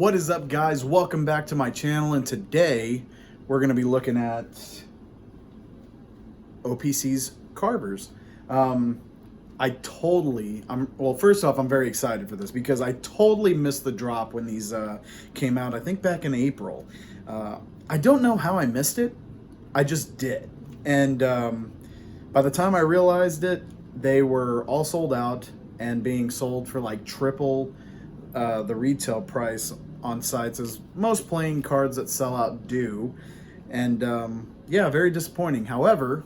What is up, guys? Welcome back to my channel, and today we're going to be looking at OPC's Carvers. Well, first off, I'm very excited for this because I totally missed the drop when these came out, I think back in April. I don't know how I missed it. I just did. And by the time I realized it, they were all sold out and being sold for like triple the retail price on sites, as most playing cards that sell out do. And yeah, very disappointing. However,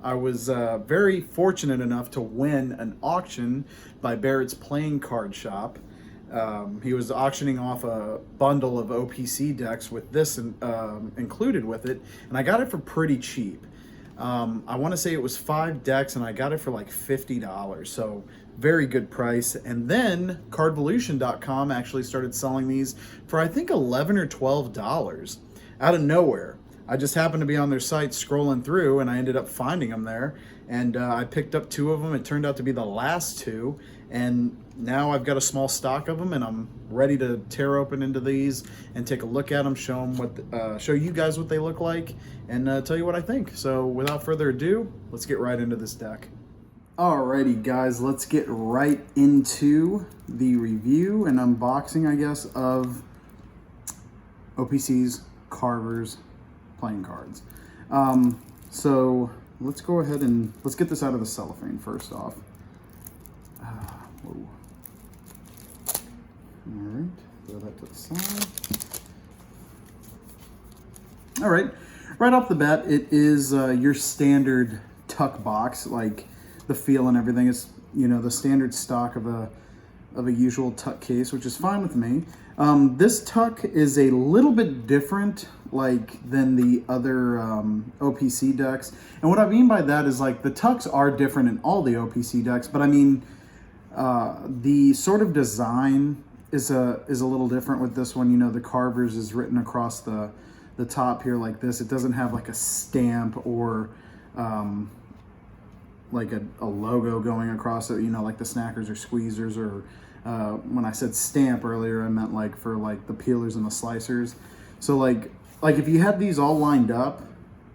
I was very fortunate enough to win an auction by Barrett's Playing Card Shop. He was auctioning off a bundle of OPC decks with this included with it, and I got it for pretty cheap. I want to say it was 5 decks, and I got it for like $50, so very good price. And then Cardvolution.com actually started selling these for I think $11 or $12 out of nowhere. I just happened to be on their site scrolling through, and I ended up finding them there, and I picked up 2 of them. It turned out to be the last 2, and now I've got a small stock of them, and I'm ready to tear open into these and take a look at them, show you guys what they look like, and tell you what I think. So without further ado, let's get right into this deck. Alrighty, guys, let's get right into the review and unboxing, I guess, of OPC's Carvers playing cards. So let's go ahead and let's get this out of the cellophane first off. Whoa. All right, throw that to the side. All right, right off the bat, it is your standard tuck box. Like the feel and everything is, you know, the standard stock of a usual tuck case, which is fine with me. This tuck is a little bit different than the other OPC decks. And what I mean by that is like the tucks are different in all the OPC decks, but I mean the sort of design is a little different with this one. You know, the Carvers is written across the top here like this. It doesn't have like a stamp or like a logo going across it, you know, like the Snackers or Squeezers, or when I said stamp earlier, I meant like for like the peelers and the slicers. So like if you had these all lined up,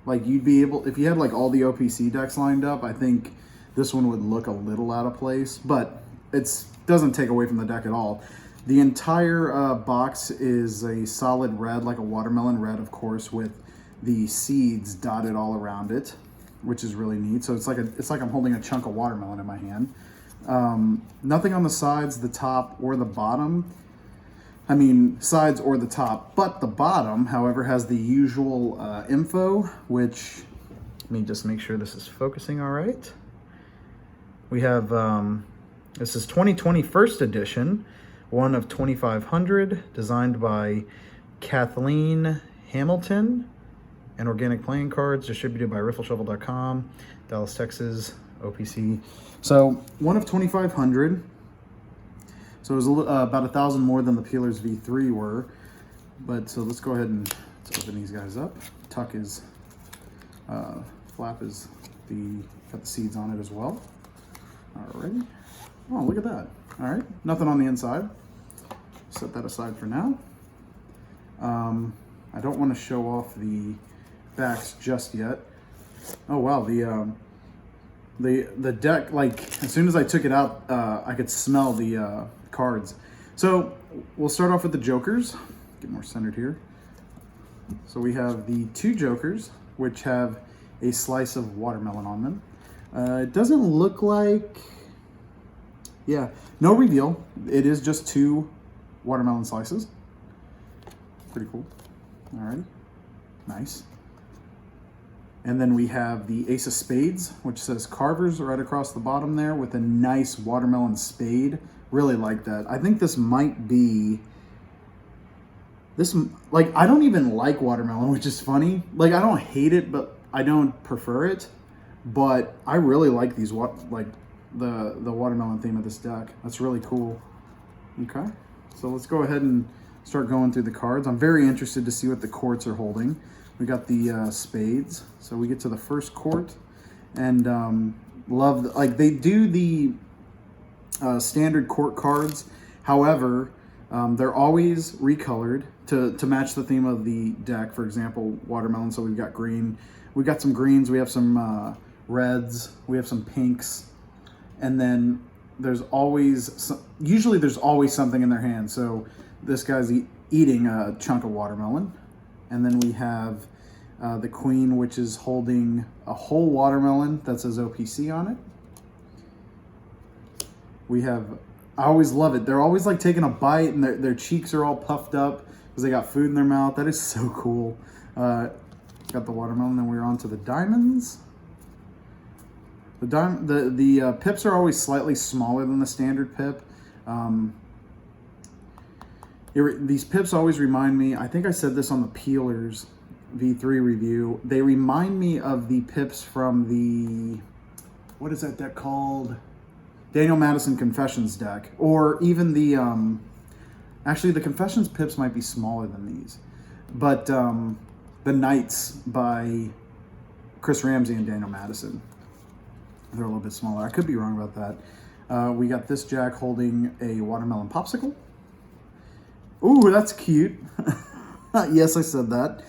like you'd be able, if you had like all the OPC decks lined up, I think this one would look a little out of place, but it doesn't take away from the deck at all. The entire box is a solid red, like a watermelon red, of course, with the seeds dotted all around it, which is really neat. So it's like I'm holding a chunk of watermelon in my hand. Nothing on the sides, the top, or the bottom. I mean, sides or the top, but the bottom, however, has the usual info, which, let me just make sure this is focusing all right. We have, this is 2020 first edition, one of 2,500, designed by Kathleen Hamilton, and Organic Playing Cards, distributed by riffleshuffle.com, Dallas, Texas, OPC. So one of 2,500. So it was about 1,000 more than the Peelers V3 were. But so let's go ahead and let's open these guys up. Tuck is, flap is got the seeds on it as well. Alrighty. Oh, look at that. All right, nothing on the inside. Set that aside for now. I don't want to show off the backs just yet. Oh wow, the deck, like as soon as I took it out, I could smell the cards. So we'll start off with the Jokers. Get more centered here. So we have the 2 Jokers, which have a slice of watermelon on them. It doesn't look like, yeah, no reveal. It is just 2 watermelon slices. Pretty cool. All right, nice. And then we have the Ace of Spades, which says Carvers right across the bottom there with a nice watermelon spade. Really like that. I think this might be, like, I don't even like watermelon, which is funny. Like, I don't hate it, but I don't prefer it. But I really like these, like the watermelon theme of this deck. That's really cool. Okay, so let's go ahead and start going through the cards. I'm very interested to see what the courts are holding. We got the spades. So we get to the first court, and like they do the standard court cards. However, They're always recolored to match the theme of the deck. For example, watermelon. So we've got green. We've got some greens. We have some reds. We have some pinks. And then there's always, usually there's always something in their hand. So this guy's eating a chunk of watermelon. And then we have the queen, which is holding a whole watermelon that says OPC on it. We have, I always love it. They're always like taking a bite and their cheeks are all puffed up because they got food in their mouth. That is so cool. Got the watermelon, then we're on to the diamonds. The pips are always slightly smaller than the standard pip. These pips always remind me, I think I said this on the Peelers V3 review, they remind me of the pips from the, what is that deck called? Daniel Madison Confessions deck, or even the, actually the Confessions pips might be smaller than these, but the Knights by Chris Ramsey and Daniel Madison, they're a little bit smaller. I could be wrong about that. We got this jack holding a watermelon popsicle. Ooh, that's cute. Yes, I said that.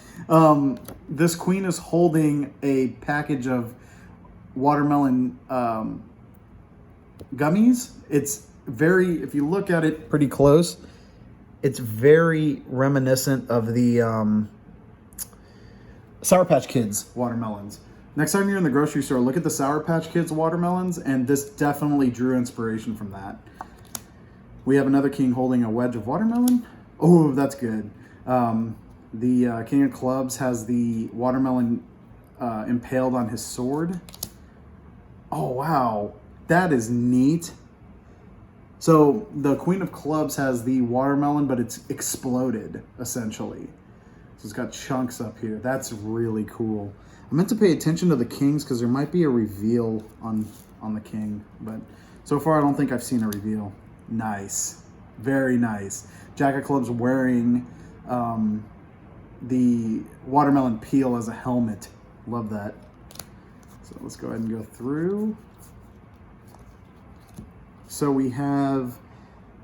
This queen is holding a package of watermelon gummies. It's very, if you look at it pretty close, it's very reminiscent of the Sour Patch Kids watermelons. Next time you're in the grocery store, look at the Sour Patch Kids watermelons, and this definitely drew inspiration from that. We have another king holding a wedge of watermelon. Oh, that's good. The King of Clubs has the watermelon impaled on his sword. Oh, wow. That is neat. So the Queen of Clubs has the watermelon, but it's exploded, essentially. So it's got chunks up here. That's really cool. I meant to pay attention to the kings because there might be a reveal on the king, but so far I don't think I've seen a reveal. Nice. Very nice. Jack of Clubs wearing the watermelon peel as a helmet. Love that. So let's go ahead and go through. So we have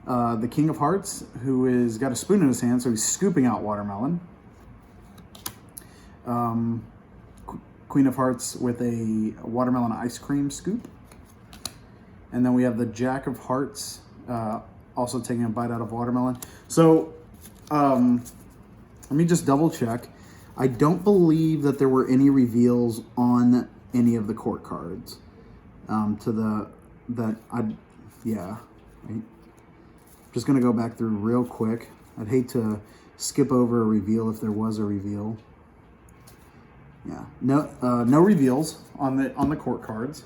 the King of Hearts, who has got a spoon in his hand, so he's scooping out watermelon. Queen of Hearts with a watermelon ice cream scoop. And then we have the Jack of Hearts also taking a bite out of watermelon. So let me just double check. I don't believe that there were any reveals on any of the court cards. Just gonna go back through real quick. I'd hate to skip over a reveal if there was a reveal. Yeah, no reveals on the court cards.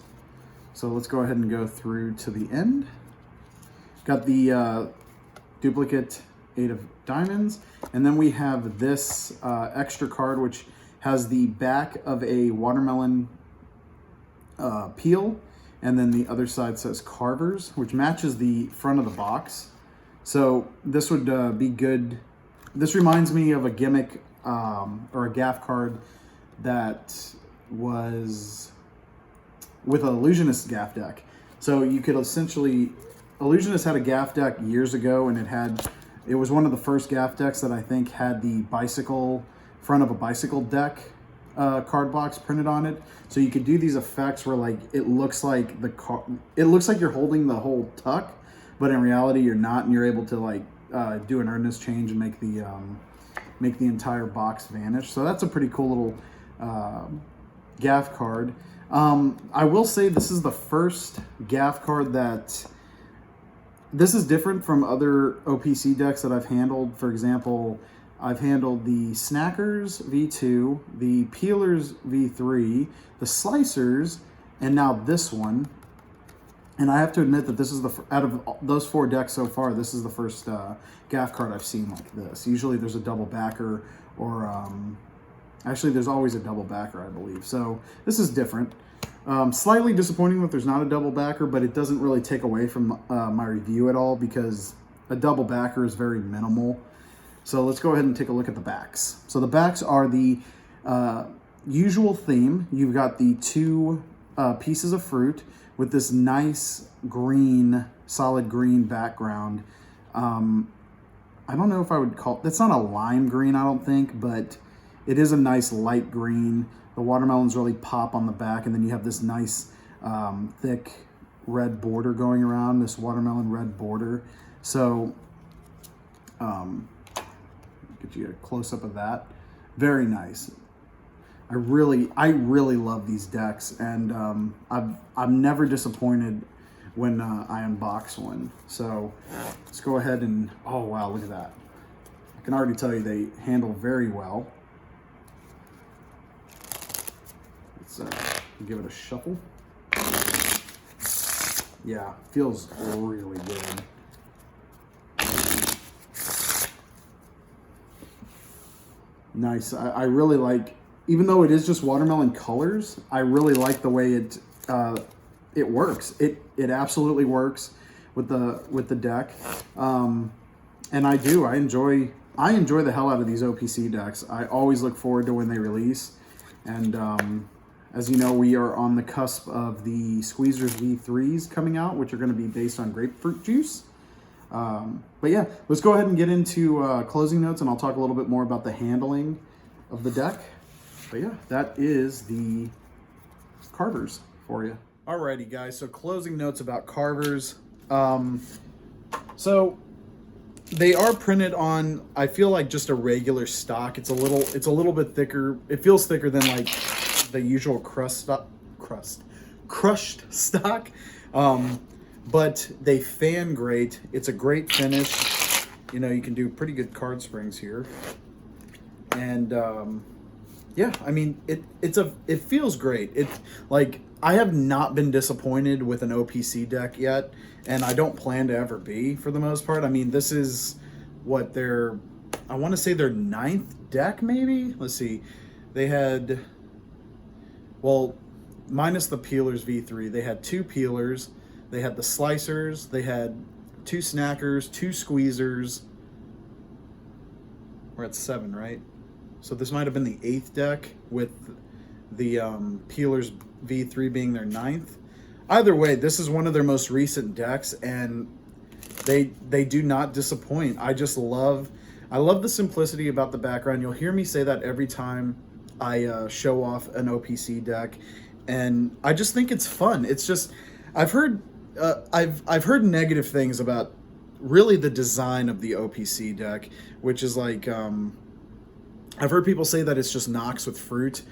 So let's go ahead and go through to the end. Got the duplicate 8 of diamonds, and then we have this extra card which has the back of a watermelon peel, and then the other side says Carvers, which matches the front of the box. So this would be good. This reminds me of a gimmick or a gaff card that was with an Illusionist gaff deck. So you could essentially, Illusionist had a gaff deck years ago, and it was one of the first gaff decks that I think had the bicycle, front of a bicycle deck card box printed on it. So you could do these effects where like it looks like you're holding the whole tuck, but in reality you're not, and you're able to like do an earnest change and make the entire box vanish. So that's a pretty cool little gaff card. I will say this is the first gaff card this is different from other OPC decks that I've handled. For example, I've handled the Snackers V2, the Peelers V3, the Slicers, and now this one. And I have to admit that this is out of those 4 decks so far, this is the first gaff card I've seen like this. Usually there's a double backer, or actually there's always a double backer, I believe. So this is different. Slightly disappointing that there's not a double backer, but it doesn't really take away from my review at all, because a double backer is very minimal. So let's go ahead and take a look at the backs. So the backs are the usual theme. You've got the 2 pieces of fruit with this nice green, solid green background. I don't know if I would call, that's not a lime green, I don't think, but it is a nice light green. The watermelons really pop on the back, and then you have this nice thick red border going around, this watermelon red border. So get you a close-up of that. Very nice. I really love these decks, and I'm never disappointed when I unbox one. So let's go ahead and, oh wow, look at that. I can already tell you they handle very well. Let's give it a shuffle. Yeah, feels really good. Nice. I really like, even though it is just watermelon colors, I really like the way it works. It absolutely works with the deck, and I enjoy the hell out of these OPC decks. I always look forward to when they release, and as you know, we are on the cusp of the Squeezers V3s coming out, which are going to be based on grapefruit juice. But yeah, let's go ahead and get into closing notes, and I'll talk a little bit more about the handling of the deck. But yeah, that is the Carvers for you. Alrighty guys, so closing notes about Carvers. So they are printed on, I feel like, just a regular stock. It's a little bit thicker. It feels thicker than like the usual crushed stock. But they fan great. It's a great finish. You know, you can do pretty good card springs here. And yeah, I mean, it feels great. It, like, I have not been disappointed with an OPC deck yet, and I don't plan to ever be, for the most part. I mean, this is what I want to say their 9th deck, maybe? Let's see. They had, well, minus the Peelers V3, they had 2 Peelers, they had the Slicers, they had 2 Snackers, 2 Squeezers. We're at 7, right? So this might have been the 8th deck, with the Peelers V3 being their 9th. Either way, this is one of their most recent decks, and they do not disappoint. I love the simplicity about the background. You'll hear me say that every time I show off an OPC deck, and I just think it's fun. It's just, I've heard negative things about really the design of the OPC deck, which is like, I've heard people say that it's just Nox with fruit.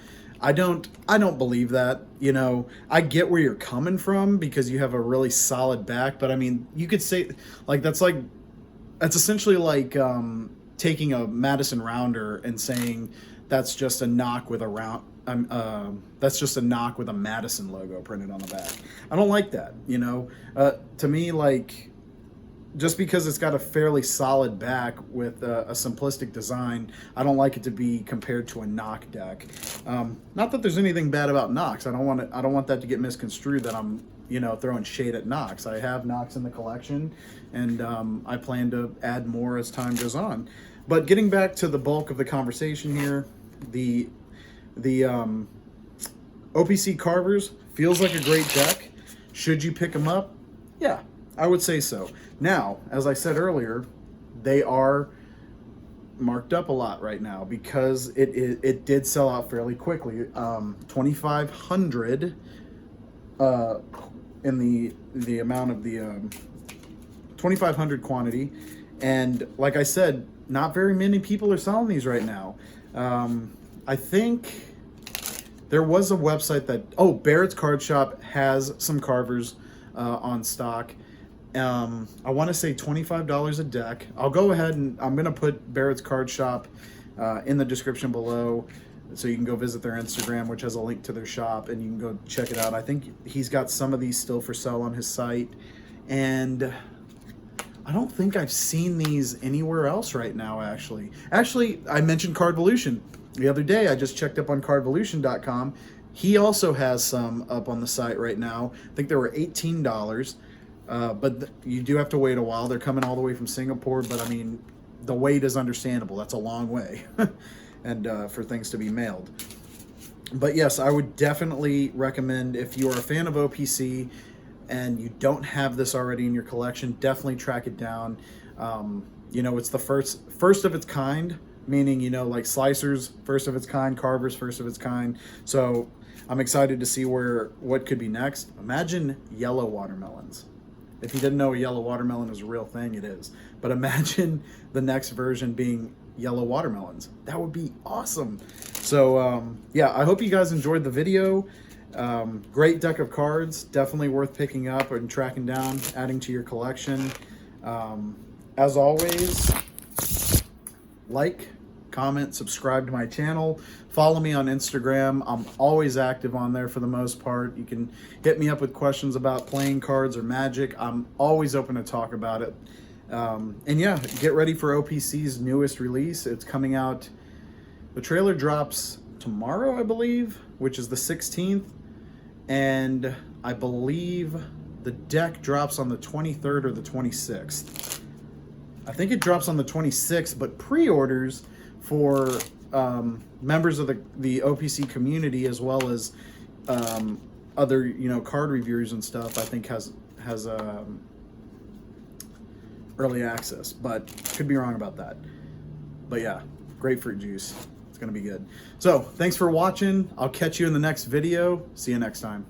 I don't believe that. You know, I get where you're coming from because you have a really solid back, but I mean, you could say that's essentially like taking a Madison Rounder and saying that's just a knock with a that's just a knock with a Madison logo printed on the back. I don't like that, you know. To me, like, just because it's got a fairly solid back with a simplistic design, I don't like it to be compared to a Nox deck. Not that there's anything bad about Nox. I don't want that to get misconstrued that I'm, you know, throwing shade at Nox. I have Nox in the collection, and I plan to add more as time goes on. But getting back to the bulk of the conversation here, the OPC Carvers feels like a great deck. Should you pick them up? Yeah, I would say so. Now, as I said earlier, they are marked up a lot right now because it did sell out fairly quickly. 2,500 in the amount of the 2,500 quantity, and like I said, not very many people are selling these right now. I think there was a website that, Barrett's Card Shop has some Carvers on stock. I want to say $25 a deck. I'll go ahead and I'm going to put Barrett's Card Shop in the description below, so you can go visit their Instagram, which has a link to their shop, and you can go check it out. I think he's got some of these still for sale on his site, and I don't think I've seen these anywhere else right now, actually. Actually, I mentioned Cardvolution. The other day, I just checked up on cardvolution.com. He also has some up on the site right now. I think they were $18, but you do have to wait a while. They're coming all the way from Singapore, but I mean, the wait is understandable. That's a long way and for things to be mailed. But yes, I would definitely recommend, if you are a fan of OPC and you don't have this already in your collection, definitely track it down. You know, it's the first of its kind, meaning, you know, like Slicers, first of its kind, Carvers, first of its kind. So I'm excited to see what could be next. Imagine yellow watermelons. If you didn't know a yellow watermelon is a real thing, it is. But imagine the next version being yellow watermelons. That would be awesome. So yeah, I hope you guys enjoyed the video. Great deck of cards, definitely worth picking up and tracking down, adding to your collection. As always, like, comment, subscribe to my channel, follow me on Instagram. I'm always active on there for the most part. You can hit me up with questions about playing cards or Magic. I'm always open to talk about it. And yeah, get ready for OPC's newest release. It's coming out, the trailer drops tomorrow, I believe, which is the 16th. And I believe the deck drops on the 23rd or the 26th. I think it drops on the 26th, but pre-orders for members of the OPC community, as well as other, you know, card reviewers and stuff, I think has early access, but could be wrong about that. But yeah, grapefruit juice. It's gonna be good. So thanks for watching. I'll catch you in the next video. See you next time.